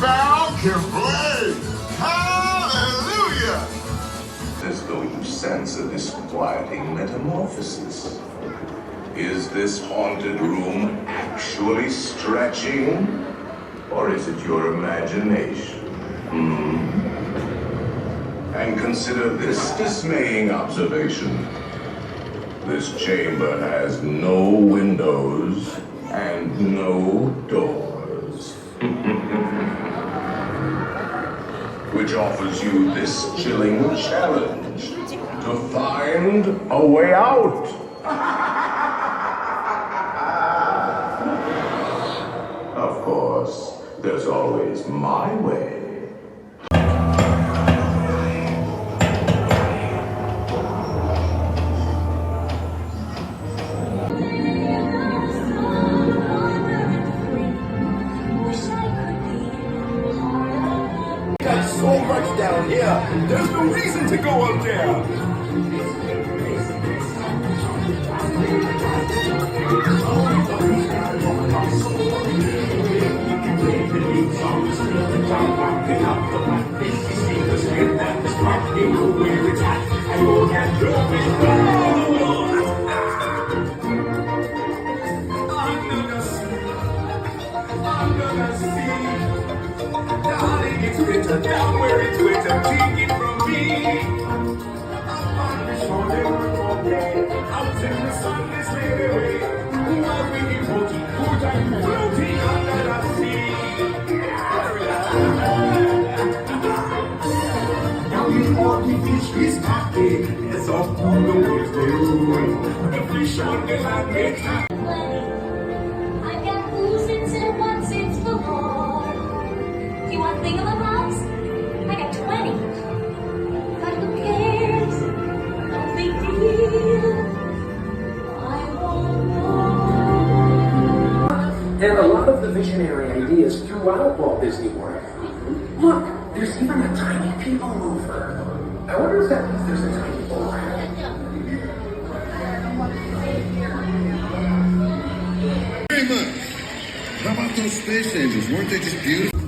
Val can play. Hallelujah! As though you sense a disquieting metamorphosis. Is this haunted room actually stretching? Or is it your imagination? And consider this dismaying observation. This chamber has no windows and no doors. Which offers you this chilling challenge to find a way out. Of course, there's always my way. So much down here. There's no reason to go up there. Down where it's with a take it from me. On the shoulder, out in the sun, this way away. Who are we devoted? Who's I'm floating under the sea? Now you all the fish is happy. It's off to the waves they roll. The fish on the land makes happy. I've got who's it's and what's it's for more. Do you want thingamabobs? I got 20. But who cares? No big deal. I won't know. And a lot of the visionary ideas throughout Walt Disney World. Look, there's even a tiny people mover. I wonder if that means there's a tiny boy. Very much. How about those space angels? Weren't they just beautiful?